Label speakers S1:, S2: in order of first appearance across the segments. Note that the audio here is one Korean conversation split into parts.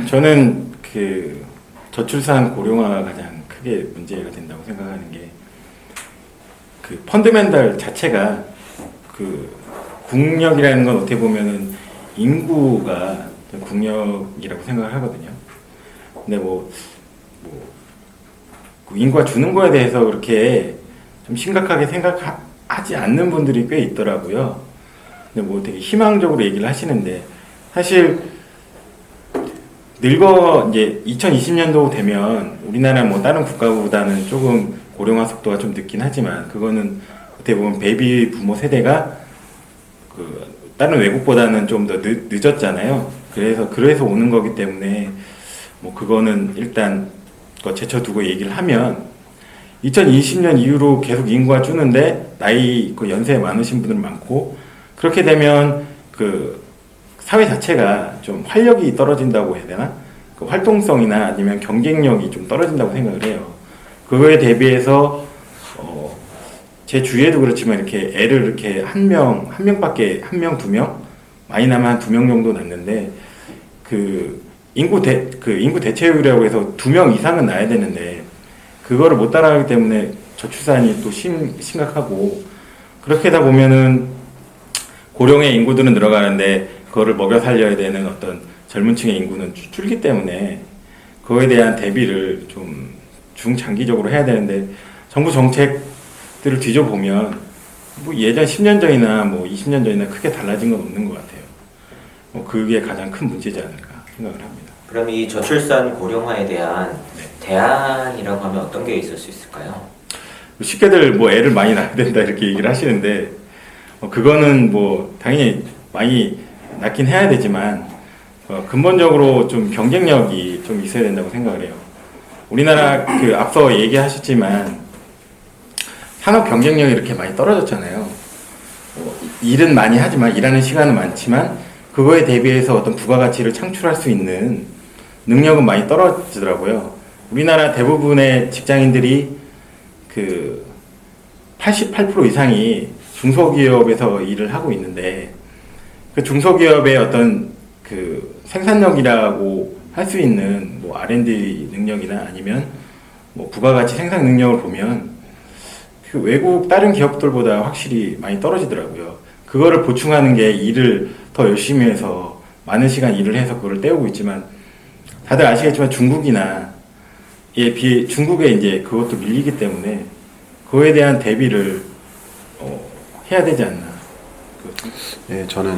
S1: 저는 그 저출산 고령화가 가장 크게 문제가 된다고 생각하는 게 그 펀더멘탈 자체가 그 국력이라는 건 어떻게 보면은 인구가 국력이라고 생각을 하거든요. 근데 그 인구가 주는 거에 대해서 그렇게 좀 심각하게 생각하지 않는 분들이 꽤 있더라고요. 근데 뭐 되게 희망적으로 얘기를 하시는데 사실 이제 2020년도 되면 우리나라 뭐 다른 국가보다는 조금 고령화 속도가 좀 늦긴 하지만 그거는 어떻게 보면 베이비 부모 세대가 그 다른 외국보다는 좀 더 늦었잖아요. 그래서 오는 거기 때문에 뭐 그거는 일단 제쳐두고 얘기를 하면 2020년 이후로 계속 인구가 주는데 그 연세 많으신 분들 많고 그렇게 되면 그 사회 자체가 좀 활력이 떨어진다고 해야 되나? 그 활동성이나 아니면 경쟁력이 좀 떨어진다고 생각을 해요. 그거에 대비해서 제 주위에도 그렇지만 이렇게 애를 이렇게 한 명밖에 한 명, 두 명 많이 나면 한 2명 정도 낳는데 그 인구 대체율이라고 해서 2명 이상은 낳아야 되는데 그거를 못 따라가기 때문에 저출산이 또 심각하고 그렇게 하다 보면은 고령의 인구들은 늘어가는데 그거를 먹여 살려야 되는 어떤 젊은 층의 인구는 줄기 때문에 그거에 대한 대비를 좀 중장기적으로 해야 되는데 정부 정책들을 뒤져보면 뭐 예전 10년 전이나 뭐 20년 전이나 크게 달라진 건 없는 것 같아요. 그게 가장 큰 문제지 않을까 생각을 합니다.
S2: 그럼 이 저출산 고령화에 대한 대안이라고 하면 어떤 게 있을 수 있을까요?
S1: 쉽게들 뭐 애를 많이 낳아야 된다 이렇게 얘기를 하시는데 그거는 뭐 당연히 많이 낳긴 해야 되지만 근본적으로 좀 경쟁력이 좀 있어야 된다고 생각을 해요. 우리나라 그 앞서 얘기하셨지만 산업 경쟁력이 이렇게 많이 떨어졌잖아요. 일은 많이 하지만 일하는 시간은 많지만 그거에 대비해서 어떤 부가가치를 창출할 수 있는 능력은 많이 떨어지더라고요. 우리나라 대부분의 직장인들이 그 88% 이상이 중소기업에서 일을 하고 있는데 그 중소기업의 어떤 그 생산력이라고 할 수 있는 뭐 R&D 능력이나 아니면 뭐 부가가치 생산 능력을 보면 그 외국 다른 기업들보다 확실히 많이 떨어지더라고요. 그거를 보충하는 게 일을 더 열심히 해서 많은 시간 일을 해서 그걸 때우고 있지만 다들 아시겠지만 중국에 이제 그것도 밀리기 때문에 그거에 대한 대비를 해야 되지 않나.
S3: 예, 저는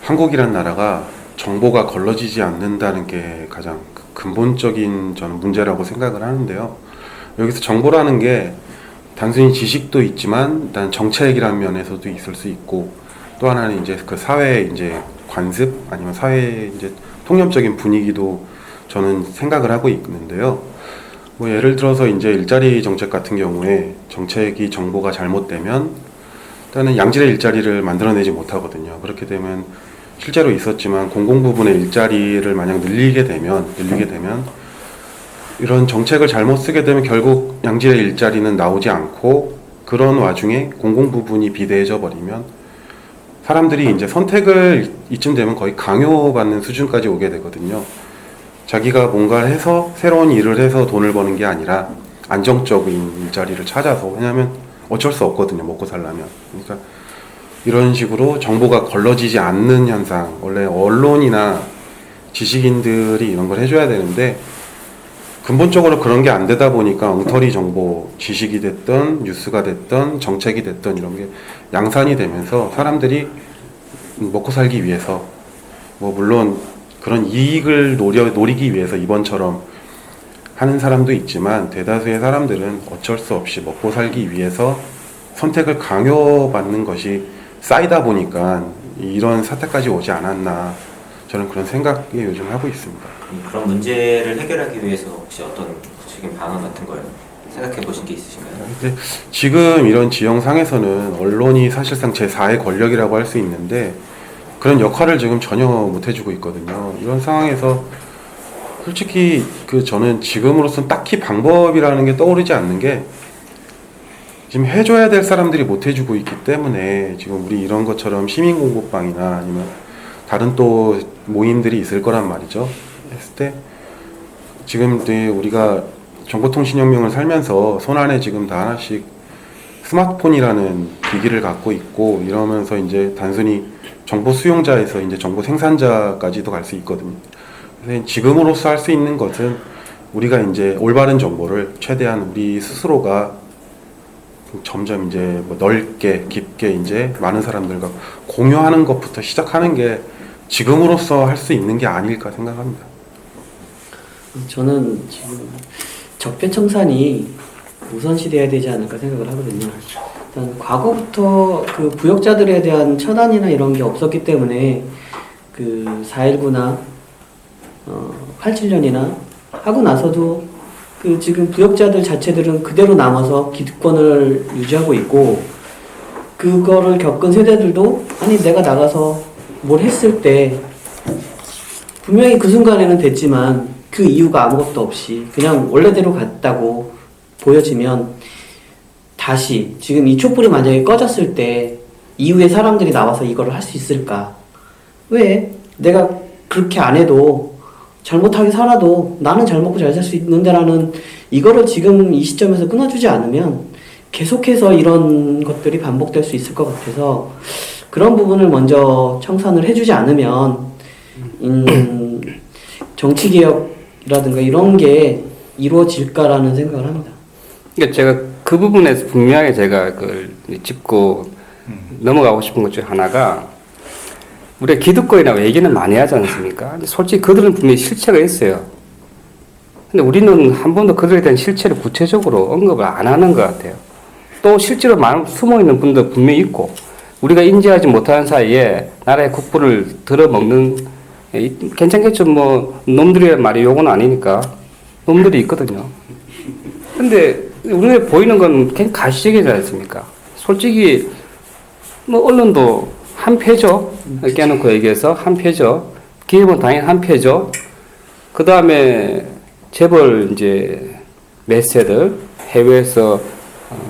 S3: 한국이란 나라가 정보가 걸러지지 않는다는 게 가장 근본적인 저는 문제라고 생각을 하는데요. 여기서 정보라는 게 단순히 지식도 있지만 일단 정책이라는 면에서도 있을 수 있고 또 하나는 이제 그 사회 이제 관습 아니면 사회 이제 통념적인 분위기도 저는 생각을 하고 있는데요. 뭐 예를 들어서 이제 일자리 정책 같은 경우에 정책이 정보가 잘못되면 일단은 양질의 일자리를 만들어내지 못하거든요. 그렇게 되면 실제로 있었지만 공공 부분의 일자리를 만약 늘리게 되면 이런 정책을 잘못 쓰게 되면 결국 양질의 일자리는 나오지 않고 그런 와중에 공공 부분이 비대해져 버리면 사람들이 이제 선택을 이쯤 되면 거의 강요받는 수준까지 오게 되거든요. 자기가 뭔가를 해서 새로운 일을 해서 돈을 버는 게 아니라 안정적인 일자리를 찾아서 왜냐하면 어쩔 수 없거든요. 먹고 살려면. 그러니까 이런 식으로 정보가 걸러지지 않는 현상 원래 언론이나 지식인들이 이런 걸 해줘야 되는데 근본적으로 그런 게 안 되다 보니까 엉터리 정보 지식이 됐든 뉴스가 됐든 정책이 됐든 이런 게 양산이 되면서 사람들이 먹고 살기 위해서 뭐 물론 그런 이익을 노리기 위해서 이번처럼 하는 사람도 있지만 대다수의 사람들은 어쩔 수 없이 먹고 살기 위해서 선택을 강요받는 것이 쌓이다 보니까 이런 사태까지 오지 않았나 저는 그런 생각이 요즘 하고 있습니다.
S2: 그런 문제를 해결하기 위해서 혹시 어떤 구체적인 방안 같은 걸 생각해 보신 게 있으신가요?
S3: 근데 지금 이런 지형상에서는 언론이 사실상 제4의 권력이라고 할 수 있는데 그런 역할을 지금 전혀 못 해주고 있거든요. 이런 상황에서 솔직히 저는 지금으로선 딱히 방법이라는 게 떠오르지 않는 게 지금 해줘야 될 사람들이 못 해주고 있기 때문에 지금 우리 이런 것처럼 시민공부방이나 아니면 다른 또 모임들이 있을 거란 말이죠. 했을 때 지금 이제 우리가 정보통신혁명을 살면서 손안에 지금 다 하나씩 스마트폰이라는 기기를 갖고 있고 이러면서 이제 단순히 정보 수용자에서 이제 정보 생산자까지도 갈 수 있거든요. 그래서 지금으로서 할 수 있는 것은 우리가 이제 올바른 정보를 최대한 우리 스스로가 점점 이제 뭐 넓게 깊게 이제 많은 사람들과 공유하는 것부터 시작하는 게 지금으로서 할 수 있는 게 아닐까 생각합니다.
S4: 저는 지금 적폐청산이 우선시돼야 되지 않을까 생각을 하거든요. 일단 과거부터 그 부역자들에 대한 처단이나 이런 게 없었기 때문에 그 4.19나 87년이나 하고 나서도 그 지금 부역자들 자체들은 그대로 남아서 기득권을 유지하고 있고 그거를 겪은 세대들도 아니 내가 나가서 뭘 했을 때 분명히 그 순간에는 됐지만 그 이유가 아무것도 없이 그냥 원래대로 갔다고 보여지면 다시 지금 이 촛불이 만약에 꺼졌을 때 이후에 사람들이 나와서 이거를 할 수 있을까? 왜? 내가 그렇게 안 해도 잘못하게 살아도 나는 잘 먹고 잘 살 수 있는데라는 이거를 지금 이 시점에서 끊어주지 않으면 계속해서 이런 것들이 반복될 수 있을 것 같아서 그런 부분을 먼저 청산을 해주지 않으면 정치개혁이라든가 이런 게 이루어질까라는 생각을 합니다.
S5: 그러니까 제가 그 부분에서 분명하게 제가 그걸 짚고 넘어가고 싶은 것 중 하나가 우리가 기득권이라고 얘기는 많이 하지 않습니까? 근데 솔직히 그들은 분명히 실체가 있어요. 근데 우리는 한 번도 그들에 대한 실체를 구체적으로 언급을 안 하는 것 같아요. 또 실제로 많은 숨어있는 분도 분명히 있고 우리가 인지하지 못하는 사이에 나라의 국부를 들어먹는 괜찮겠죠. 뭐 놈들이란 말이 요건 아니니까 놈들이 있거든요. 근데 우리에 보이는 건 그냥 가시적이지 않습니까? 솔직히 뭐 언론도 한 패죠. 이렇게 해놓고 얘기해서 한 패죠. 기업은 당연히 한 패죠. 그 다음에 재벌 이제 매세들 해외에서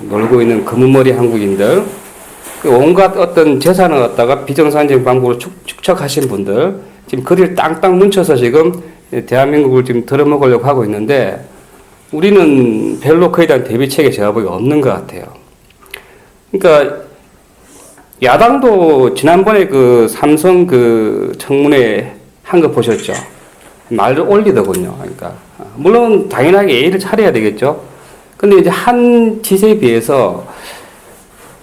S5: 놀고 있는 검은머리 한국인들 온갖 어떤 재산을 갖다가 비정상적인 방법으로 축적하신 분들 지금 그들 땅땅 뭉쳐서 지금 대한민국을 지금 들어먹으려고 하고 있는데 우리는 별로 그에 대한 대비책이 제가 보기에 없는 것 같아요. 그러니까 야당도 지난번에 그 삼성 그 청문회 한 거 보셨죠? 말을 올리더군요. 그러니까 물론 당연하게 예의를 차려야 되겠죠. 근데 이제 한 짓에 비해서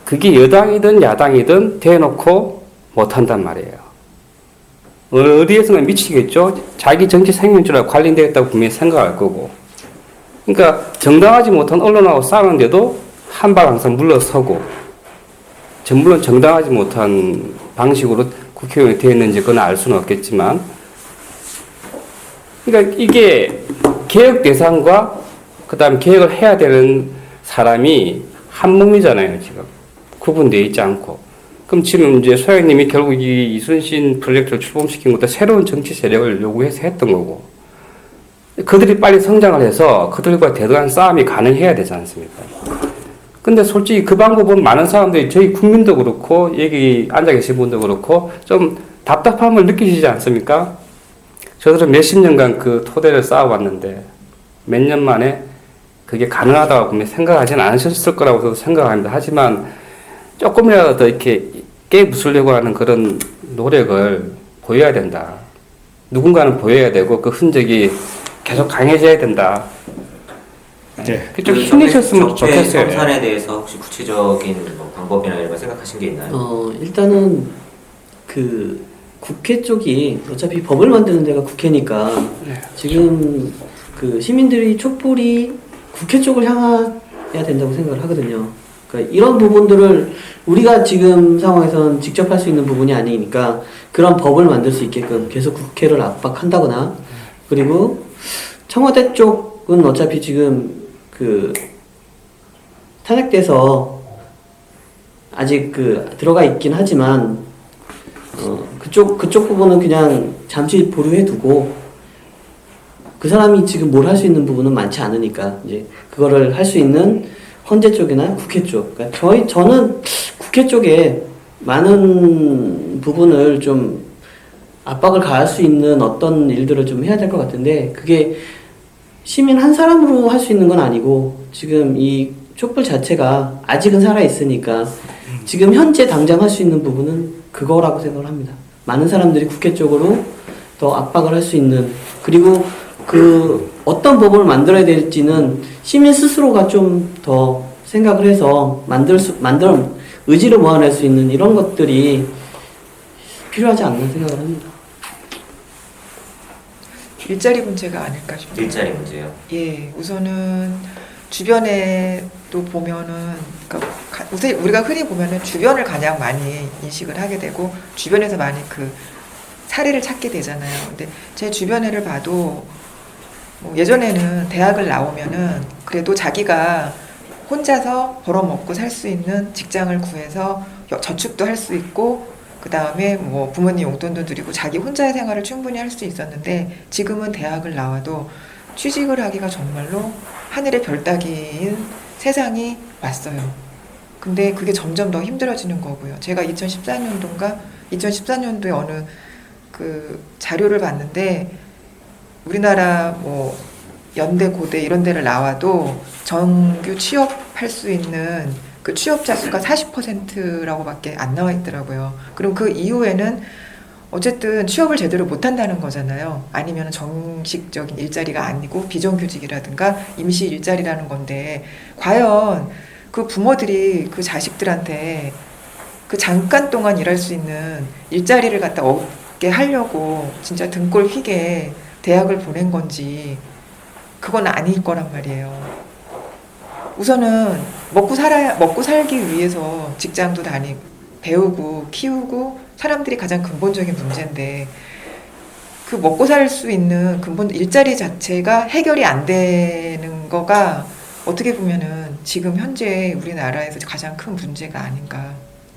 S5: 그게 여당이든 야당이든 대놓고 못한단 말이에요. 어디에서는 미치겠죠? 자기 정치 생명줄하고 관련되겠다고 분명히 생각할 거고. 그러니까 정당하지 못한 언론하고 싸우는데도 한 발 항상 물러서고, 물론 정당하지 못한 방식으로 국회의원이 되었는지 그건 알 수는 없겠지만, 그러니까 이게 개혁 대상과 그 다음에 개혁을 해야 되는 사람이 한 몸이잖아요, 지금. 구분되어 있지 않고. 그럼 지금 이제 소장님이 결국 이 이순신 프로젝트를 출범시킨 것도 새로운 정치 세력을 요구해서 했던 거고. 그들이 빨리 성장을 해서 그들과 대등한 싸움이 가능해야 되지 않습니까? 근데 솔직히 그 방법은 많은 사람들이 저희 국민도 그렇고 여기 앉아 계신 분도 그렇고 좀 답답함을 느끼시지 않습니까? 저들은 몇십 년간 그 토대를 쌓아왔는데 몇 년 만에 그게 가능하다고 분명히 생각하지는 않으셨을 거라고 저도 생각합니다. 하지만 조금이라도 더 이렇게 깨부수려고 하는 그런 노력을 보여야 된다. 누군가는 보여야 되고 그 흔적이 계속 강해져야 된다.
S1: 네.
S5: 좀 힘내셨으면
S2: 적폐
S5: 좋겠어요.
S2: 청산에 대해서 혹시 구체적인 뭐 방법이나 이런 거 생각하신 게 있나요?
S4: 일단은 그 국회 쪽이 어차피 법을 만드는 데가 국회니까 지금 그 시민들이 촛불이 국회 쪽을 향해야 된다고 생각을 하거든요. 그러니까 이런 부분들을 우리가 지금 상황에서는 직접 할 수 있는 부분이 아니니까 그런 법을 만들 수 있게끔 계속 국회를 압박한다거나 그리고 청와대 쪽은 어차피 지금 그 탄핵돼서 아직 그 들어가 있긴 하지만 그쪽 부분은 그냥 잠시 보류해 두고 그 사람이 지금 뭘 할 수 있는 부분은 많지 않으니까 이제 그거를 할 수 있는 헌재 쪽이나 국회 쪽. 그러니까 저는 국회 쪽에 많은 부분을 좀 압박을 가할 수 있는 어떤 일들을 좀 해야 될 것 같은데 그게 시민 한 사람으로 할 수 있는 건 아니고 지금 이 촛불 자체가 아직은 살아 있으니까 지금 현재 당장 할 수 있는 부분은 그거라고 생각을 합니다. 많은 사람들이 국회 쪽으로 더 압박을 할 수 있는 그리고 그 어떤 법을 만들어야 될지는 시민 스스로가 좀 더 생각을 해서 의지를 모아낼 수 있는 이런 것들이 필요하지 않나 생각을 합니다.
S6: 일자리 문제가 아닐까 싶어요.
S2: 일자리 문제요.
S6: 예, 우선은 주변에도 보면은, 그러니까 우선 우리가 흔히 보면은 주변을 가장 많이 인식을 하게 되고 주변에서 많이 그 사례를 찾게 되잖아요. 근데 제 주변에를 봐도 뭐 예전에는 대학을 나오면은 그래도 자기가 혼자서 벌어먹고 살 수 있는 직장을 구해서 저축도 할 수 있고 그 다음에 뭐 부모님 용돈도 드리고 자기 혼자의 생활을 충분히 할 수 있었는데 지금은 대학을 나와도 취직을 하기가 정말로 하늘의 별 따기인 세상이 왔어요. 근데 그게 점점 더 힘들어지는 거고요. 제가 2014년도에 어느 그 자료를 봤는데 우리나라 뭐 연대, 고대 이런 데를 나와도 정규 취업할 수 있는 그 취업자 수가 40%라고 밖에 안 나와 있더라고요. 그럼 그 이후에는 어쨌든 취업을 제대로 못 한다는 거잖아요. 아니면 정식적인 일자리가 아니고 비정규직이라든가 임시 일자리라는 건데 과연 그 부모들이 그 자식들한테 그 잠깐 동안 일할 수 있는 일자리를 갖다 얻게 하려고 진짜 등골 휘게 대학을 보낸 건지 그건 아닐 거란 말이에요. 우선은 먹고 살기 위해서 직장도 다니고 배우고 키우고 사람들이 가장 근본적인 문제인데 그 먹고 살 수 있는 근본 일자리 자체가 해결이 안 되는 거가 어떻게 보면은 지금 현재 우리나라에서 가장 큰 문제가 아닌가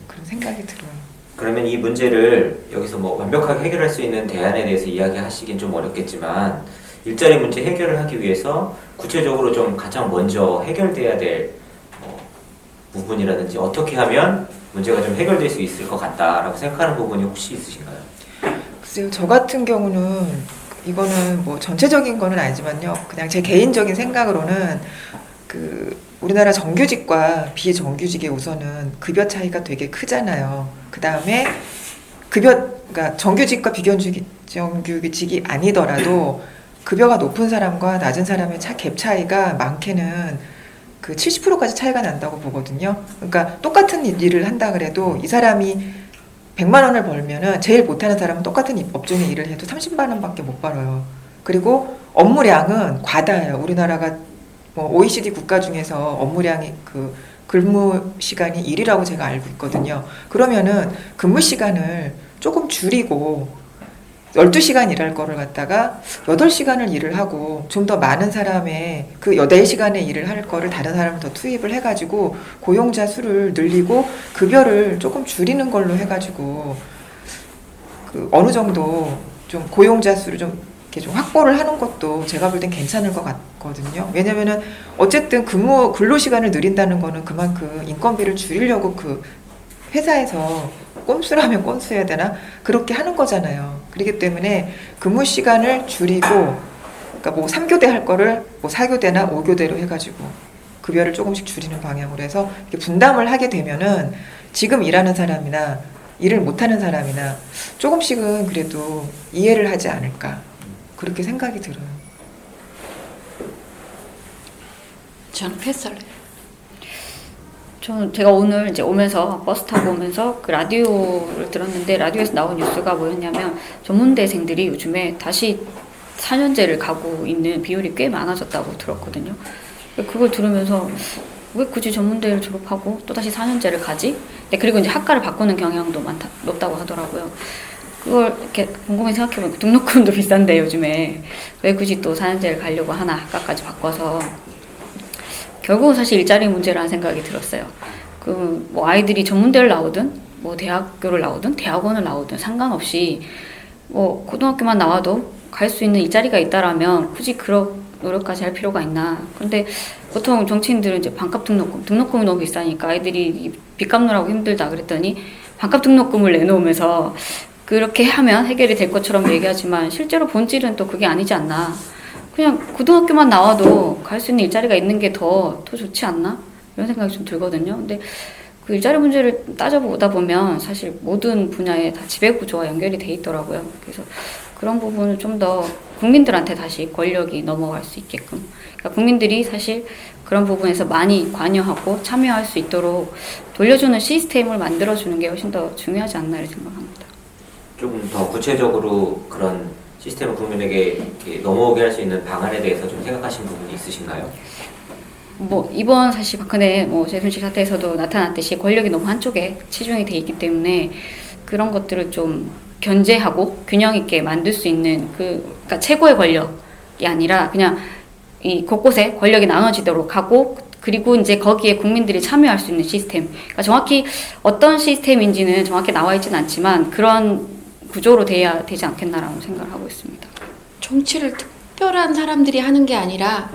S6: 그런 생각이 들어요.
S2: 그러면 이 문제를 여기서 뭐 완벽하게 해결할 수 있는 대안에 대해서 이야기하시긴 좀 어렵겠지만 일자리 문제 해결을 하기 위해서 구체적으로 좀 가장 먼저 해결돼야 될 부분이라든지 어떻게 하면 문제가 좀 해결될 수 있을 것 같다라고 생각하는 부분이 혹시 있으신가요?
S6: 글쎄요, 저 같은 경우는 이거는 뭐 전체적인 거는 아니지만요. 그냥 제 개인적인 생각으로는 그 우리나라 정규직과 비정규직의 우선은 급여 차이가 되게 크잖아요. 그 다음에 그러니까 정규직과 비정규직이 아니더라도 급여가 높은 사람과 낮은 사람의 갭 차이가 많게는 그 70%까지 차이가 난다고 보거든요. 그러니까 똑같은 일을 한다 그래도 이 사람이 100만 원을 벌면은 제일 못하는 사람은 똑같은 업종의 일을 해도 30만 원밖에 못 벌어요. 그리고 업무량은 과다해요. 우리나라가 뭐 OECD 국가 중에서 업무량이 그 근무 시간이 1위라고 제가 알고 있거든요. 그러면은 근무 시간을 조금 줄이고 12시간 일할 거를 갖다가 8시간을 일을 하고 좀 더 많은 사람의 그 4시간의 일을 할 거를 다른 사람을 더 투입을 해가지고 고용자 수를 늘리고 급여를 조금 줄이는 걸로 해가지고 그 어느 정도 좀 고용자 수를 좀 이렇게 좀 확보를 하는 것도 제가 볼 땐 괜찮을 것 같거든요. 왜냐면은 어쨌든 근로시간을 늘린다는 거는 그만큼 인건비를 줄이려고 그 회사에서 꼼수라면 꼼수해야 되나? 그렇게 하는 거잖아요. 그렇기 때문에 근무 시간을 줄이고, 그러니까 뭐 3교대 할 거를 뭐 4교대나 5교대로 해가지고 급여를 조금씩 줄이는 방향으로 해서 이렇게 분담을 하게 되면은 지금 일하는 사람이나 일을 못하는 사람이나 조금씩은 그래도 이해를 하지 않을까. 그렇게 생각이 들어요.
S7: 저는 패스할래요. 제가 오늘 이제 오면서 버스 타고 오면서 그 라디오를 들었는데 라디오에서 나온 뉴스가 뭐였냐면 전문대생들이 요즘에 다시 4년제를 가고 있는 비율이 꽤 많아졌다고 들었거든요. 그걸 들으면서 왜 굳이 전문대를 졸업하고 또 다시 4년제를 가지? 그리고 이제 학과를 바꾸는 경향도 높다고 하더라고요. 그걸 이렇게 곰곰이 생각해보면 등록금도 비싼데 요즘에 왜 굳이 또 4년제를 가려고 하나 학과까지 바꿔서 결국은 사실 일자리 문제라는 생각이 들었어요. 뭐 아이들이 전문대를 나오든 뭐 대학교를 나오든 대학원을 나오든 상관없이 뭐 고등학교만 나와도 갈 수 있는 일자리가 있다라면 굳이 그런 노력까지 할 필요가 있나. 근데 보통 정치인들은 이제 반값 등록금이 너무 비싸니까 아이들이 빚 갚느라고 힘들다 그랬더니 반값 등록금을 내놓으면서 그렇게 하면 해결이 될 것처럼 얘기하지만 실제로 본질은 또 그게 아니지 않나. 그냥 고등학교만 나와도 갈 수 있는 일자리가 있는 게 더 좋지 않나? 이런 생각이 좀 들거든요. 근데 그 일자리 문제를 따져보다 보면 사실 모든 분야에 다 지배구조와 연결이 돼 있더라고요. 그래서 그런 부분을 좀 더 국민들한테 다시 권력이 넘어갈 수 있게끔. 그러니까 국민들이 사실 그런 부분에서 많이 관여하고 참여할 수 있도록 돌려주는 시스템을 만들어주는 게 훨씬 더 중요하지 않나 이렇게 생각합니다.
S2: 좀 더 구체적으로 그런 시스템을 국민에게 이렇게 넘어오게 할 수 있는 방안에 대해서 좀 생각하신 부분이 있으신가요?
S7: 뭐 이번 사실 박근혜 최순실 사태에서도 나타났듯이 권력이 너무 한쪽에 치중이 돼 있기 때문에 그런 것들을 좀 견제하고 균형 있게 만들 수 있는 그러니까 최고의 권력이 아니라 그냥 이 곳곳에 권력이 나눠지도록 하고 그리고 이제 거기에 국민들이 참여할 수 있는 시스템. 그러니까 정확히 어떤 시스템인지는 정확히 나와 있지는 않지만 그런 구조로 돼야 되지 않겠나라는 생각을 하고 있습니다.
S8: 정치를 특별한 사람들이 하는 게 아니라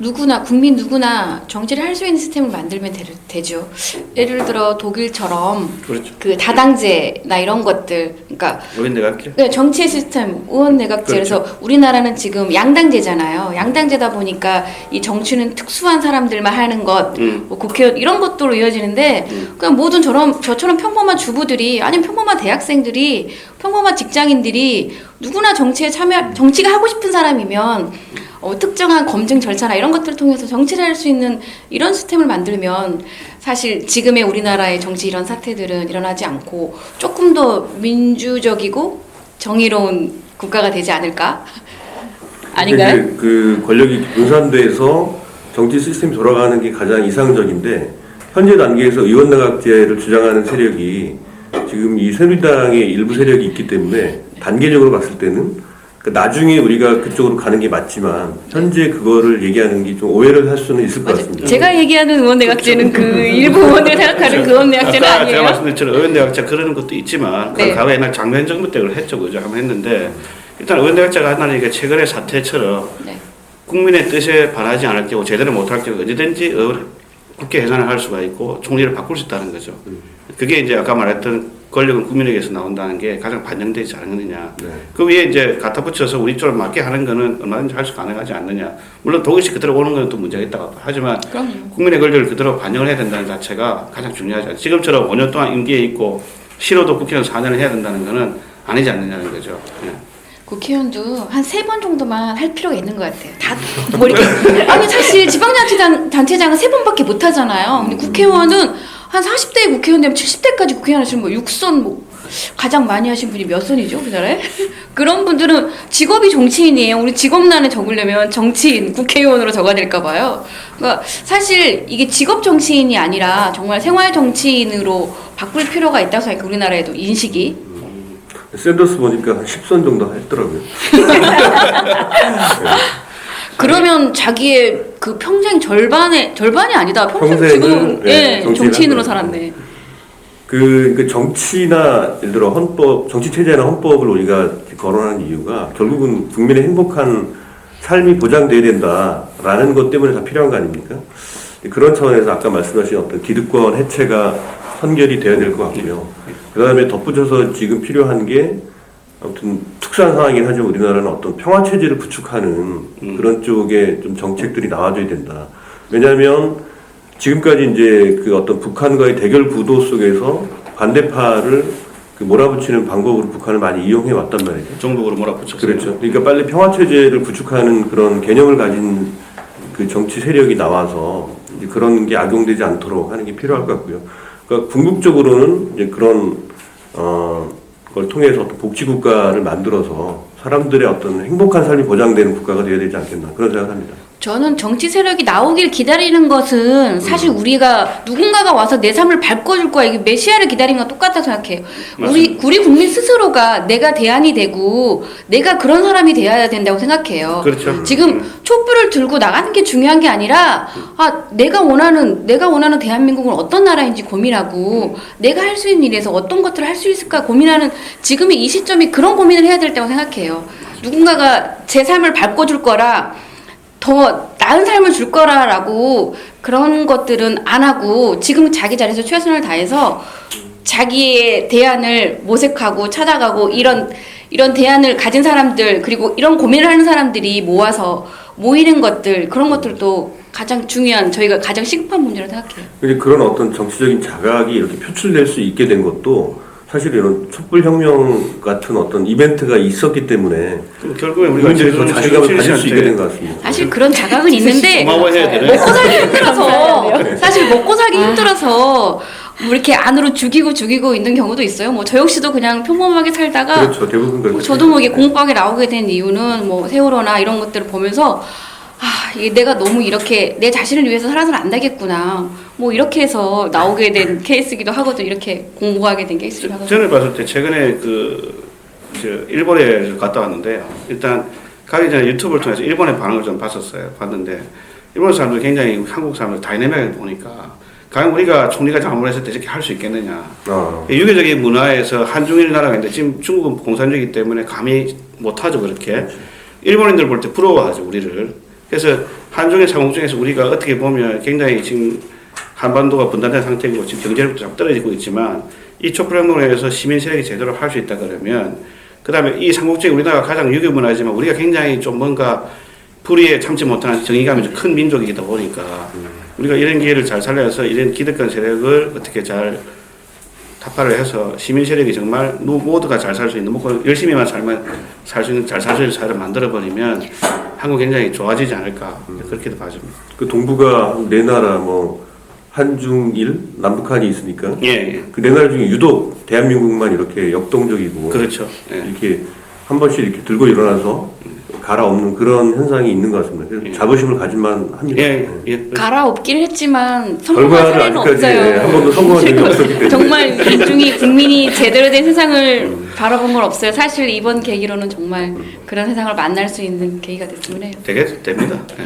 S8: 누구나 국민 누구나 정치를 할 수 있는 시스템을 만들면 되죠. 예를 들어 독일처럼
S9: 그렇죠.
S8: 그 다당제나 이런 것들, 그러니까
S9: 의원 내각제.
S8: 네, 정치의 시스템, 의원 내각제.
S9: 그렇죠.
S8: 그래서 우리나라는 지금 양당제잖아요. 양당제다 보니까 이 정치는 특수한 사람들만 하는 것, 뭐 국회의원 이런 것들로 이어지는데 그냥 모든 저처럼 평범한 주부들이 아니면 평범한 대학생들이 평범한 직장인들이 누구나 정치에 정치가 하고 싶은 사람이면 특정한 검증 절차나 이런 것들을 통해서 정치를 할 수 있는 이런 시스템을 만들면 사실 지금의 우리나라의 정치 이런 사태들은 일어나지 않고 조금 더 민주적이고 정의로운 국가가 되지 않을까? 아닌가요?
S10: 이제 그 권력이 분산돼서 정치 시스템이 돌아가는 게 가장 이상적인데 현재 단계에서 의원내각제를 주장하는 세력이 지금 이 새누리당의 일부 세력이 있기 때문에 단계적으로 봤을 때는 나중에 우리가 그쪽으로 가는 게 맞지만 현재 그거를 얘기하는 게 좀 오해를 할 수는 있을 것 같습니다.
S8: 제가 얘기하는 의원 내각제는 그 일부 의원들이 생각하는 그 의원 내각제는
S9: 아까
S8: 아니에요.
S9: 제가 말씀드린 것처럼 의원내각제 그러는 것도 있지만
S8: 네.
S9: 과거 옛날 장면 정부 때 그걸 했죠. 그죠? 한번 했는데 일단 의원내각제가 하나는 최근의 사태처럼
S8: 네.
S9: 국민의 뜻에 반하지 않을 경우 제대로 못할 경우 언제든지 국회 해산을 할 수가 있고 총리를 바꿀 수 있다는 거죠. 그게 이제 아까 말했던 권력은 국민에게서 나온다는 게 가장 반영되지 않느냐.
S10: 네.
S9: 그 위에 이제 갖다 붙여서 우리 쪽을 맞게 하는 거는 얼마든지 할 수 가능하지 않느냐. 물론 독일식 그대로 오는 건 또 문제가 있다고 하지만
S8: 그럼요.
S9: 국민의 권력을 그대로 반영을 해야 된다는 자체가 가장 중요하지 않죠. 지금처럼 5년 동안 임기에 있고 싫어도 국회의원 4년을 해야 된다는 거는 아니지 않느냐는 거죠. 예.
S8: 국회의원도 한 3번 정도만 할 필요가 있는 것 같아요. 다 뭐 이렇게 아니 사실 지방자치단체장은 3번밖에 못 하잖아요. 근데 국회의원은 한 40대 국회의원 되면 70대까지 국회의원 하시는 뭐 6선 가장 많이 하신 분이 몇 선이죠, 우리나라에? 그런 분들은 직업이 정치인이에요. 우리 직업란에 적으려면 정치인, 국회의원으로 적어야 될까 봐요. 그러니까 사실 이게 직업 정치인이 아니라 정말 생활 정치인으로 바꿀 필요가 있다고 생각해요. 우리나라에도 인식이.
S10: 샌더스 보니까 한 10선 정도 했더라고요.
S8: 그러면 자기의 그 평생 절반이 아니다. 평생 지금 정치인으로 살았네.
S10: 그 정치나 예를 들어 헌법, 정치 체제나 헌법을 우리가 거론하는 이유가 결국은 국민의 행복한 삶이 보장돼야 된다라는 것 때문에 다 필요한 거 아닙니까? 그런 차원에서 아까 말씀하신 어떤 기득권 해체가 선결이 되어야 될 것 같고요. 그 다음에 덧붙여서 지금 필요한 게 아무튼 특수한 상황이긴 하지만 우리나라는 어떤 평화 체제를 구축하는 그런 쪽에 좀 정책들이 나와줘야 된다. 왜냐하면 지금까지 이제 그 어떤 북한과의 대결 구도 속에서 반대파를 그 몰아붙이는 방법으로 북한을 많이 이용해 왔단 말이죠.
S9: 종북으로 몰아붙였어요.
S10: 그렇죠. 그러니까 빨리 평화 체제를 구축하는 그런 개념을 가진 그 정치 세력이 나와서 이제 그런 게 악용되지 않도록 하는 게 필요할 것 같고요. 그러니까 궁극적으로는 이제 그런 걸 통해서 어떤 복지 국가를 만들어서 사람들의 어떤 행복한 삶이 보장되는 국가가 되어야 되지 않겠나 그런 생각을 합니다.
S8: 저는 정치 세력이 나오길 기다리는 것은 사실 우리가 누군가가 와서 내 삶을 바꿔줄 거야. 이게 메시아를 기다리는 건 똑같다고 생각해요. 우리 국민 스스로가 내가 대안이 되고 내가 그런 사람이 되어야 된다고 생각해요.
S9: 그렇죠.
S8: 지금 촛불을 들고 나가는 게 중요한 게 아니라 내가 원하는 대한민국은 어떤 나라인지 고민하고 내가 할 수 있는 일에서 어떤 것들을 할 수 있을까 고민하는 지금의 이 시점이 그런 고민을 해야 될 때라고 생각해요. 누군가가 제 삶을 바꿔줄 거라 더 나은 삶을 줄 거라라고 그런 것들은 안 하고 지금 자기 자리에서 최선을 다해서 자기의 대안을 모색하고 찾아가고 이런 대안을 가진 사람들 그리고 이런 고민을 하는 사람들이 모아서 모이는 것들 그런 것들도 가장 중요한 저희가 가장 시급한 문제라고 생각해요.
S10: 근데 그런 어떤 정치적인 자각이 이렇게 표출될 수 있게 된 것도 사실 이런 촛불혁명 같은 어떤 이벤트가 있었기 때문에
S9: 그럼 결국에 우리가 이제
S10: 더 자신감을 가질 수 있게 된 것 같습니다.
S8: 사실 그런 자각은 있는데
S9: 고마워해야 되네.
S8: 먹고 살기 힘들어서 사실 먹고 살기 힘들어서 뭐 이렇게 안으로 죽이고 있는 경우도 있어요. 뭐 저 역시도 그냥 평범하게 살다가
S10: 그렇죠. 대부분 그렇죠.
S8: 저도 뭐 이게 공부하게 나오게 된 이유는 뭐 세월호나 이런 것들을 보면서 이게 내가 너무 이렇게 내 자신을 위해서 살아서는 안 되겠구나. 뭐 이렇게 해서 나오게 된 케이스기도 하거든. 이렇게 공부하게 된 케이스기도 하거든.
S9: 저는 봤을 때 최근에 일본에 갔다 왔는데요. 일단 가기 전에 유튜브를 통해서 일본의 반응을 좀 봤는데 일본 사람들 굉장히 한국 사람들 다이내믹하게 보니까 과연 우리가 총리가 잘못했을 때 이렇게 할 수 있겠느냐. 유교적인 문화에서 한중일 나라가 있는데 지금 중국은 공산주의이기 때문에 감히 못하죠 그렇게. 일본인들 볼 때 부러워하죠 우리를. 그래서 한중일 삼국 중에서 우리가 어떻게 보면 굉장히 지금 한반도가 분단된 상태이고 지금 경제력도 좀 떨어지고 있지만 이 촛불혁명으로 해서 시민 세력이 제대로 할 수 있다 그러면 그 다음에 이 삼국 중에 우리나라가 가장 유교 문화지만 우리가 굉장히 좀 뭔가 불의에 참지 못하는 정의감이 좀 큰 민족이다 보니까 우리가 이런 기회를 잘 살려서 이런 기득권 세력을 어떻게 잘 타파를 해서 시민 세력이 정말 모두가 잘 살 수 있는 뭐 열심히만 살면 살 수 있는 잘 살 수 있는 사회를 만들어 버리면 한국 굉장히 좋아지지 않을까 그렇게도 봐집니다.
S10: 그 동북아 네 나라 뭐 한중일 남북한이 있으니까
S9: 예.
S10: 그 네 나라 중에 유독 대한민국만 이렇게 역동적이고
S9: 그렇죠. 예.
S10: 이렇게 한 번씩 이렇게 들고 일어나서 갈아엎는 그런 현상이 있는 것 같습니다. 그래서 자부심을 가질만 합니다.
S8: 갈아엎긴 했지만 성공한
S10: 결과를
S8: 사례는
S10: 아직까지
S8: 없어요.
S10: 한 번도 성공한 적이 없었기 때문에
S8: 정말 민중이 국민이 제대로 된 세상을 바라본 건 없어요. 사실 이번 계기로는 정말 그런 세상을 만날 수 있는 계기가 됐으면 해요.
S9: 됩니다. 예.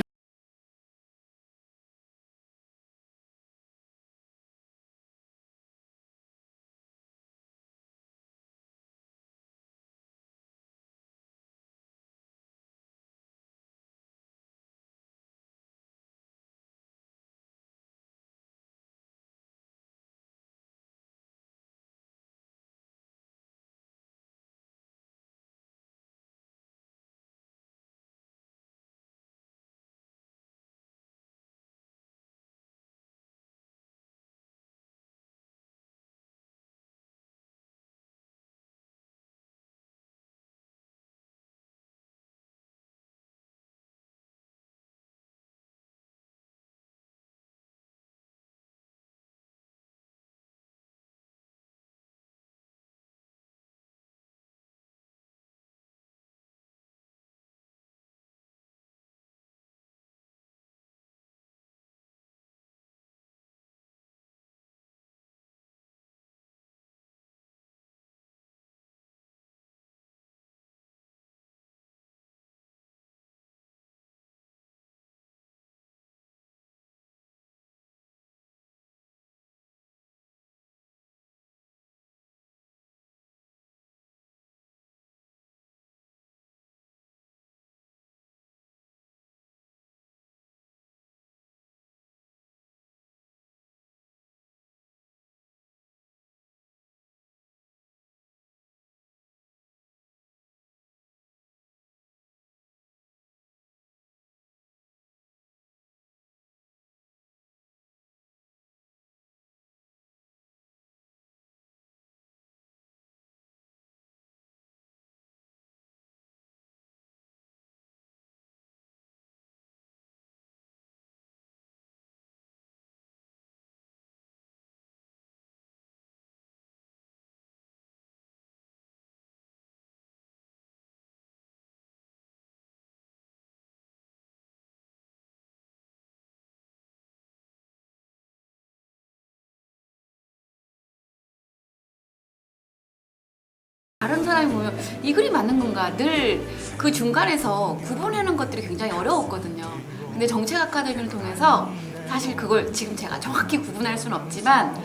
S8: 다른 사람이 보면 이 글이 맞는 건가 늘 그 중간에서 구분하는 것들이 굉장히 어려웠거든요. 근데 정책 아카데미를 통해서 사실 그걸 지금 제가 정확히 구분할 수는 없지만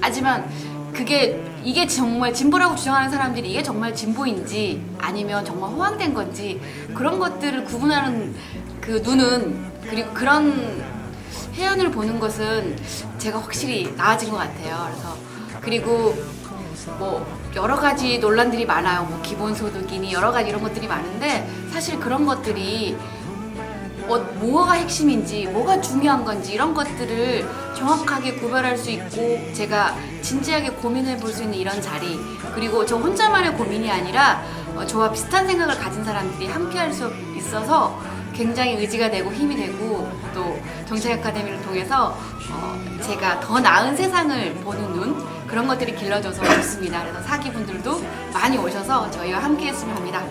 S8: 하지만 이게 정말 진보라고 주장하는 사람들이 이게 정말 진보인지 아니면 정말 호황된 건지 그런 것들을 구분하는 그 눈은 그리고 그런 해안을 보는 것은 제가 확실히 나아진 것 같아요. 그래서 그리고 뭐 여러 가지 논란들이 많아요. 뭐 기본소득이니 여러 가지 이런 것들이 많은데 사실 그런 것들이 뭐가 핵심인지 뭐가 중요한 건지 이런 것들을 정확하게 구별할 수 있고 제가 진지하게 고민해 볼 수 있는 이런 자리, 그리고 저 혼자만의 고민이 아니라 저와 비슷한 생각을 가진 사람들이 함께 할 수 있어서 굉장히 의지가 되고 힘이 되고, 또 정책 아카데미를 통해서 제가 더 나은 세상을 보는 눈, 그런 것들이 길러져서 좋습니다. 그래서 사기분들도 많이 오셔서 저희와 함께 했으면 합니다.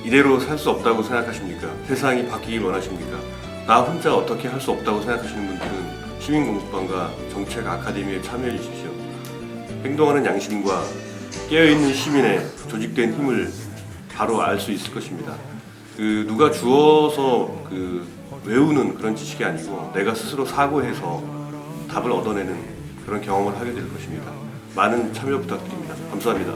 S10: 이대로 살 수 없다고 생각하십니까? 세상이 바뀌길 원하십니까? 나 혼자 어떻게 할 수 없다고 생각하시는 분들은 시민공부방과 정책 아카데미에 참여해 주십시오. 행동하는 양심과 깨어있는 시민의 조직된 힘을 바로 알 수 있을 것입니다. 누가 주어서 외우는 그런 지식이 아니고 내가 스스로 사고해서 답을 얻어내는 그런 경험을 하게 될 것입니다. 많은 참여 부탁드립니다. 감사합니다.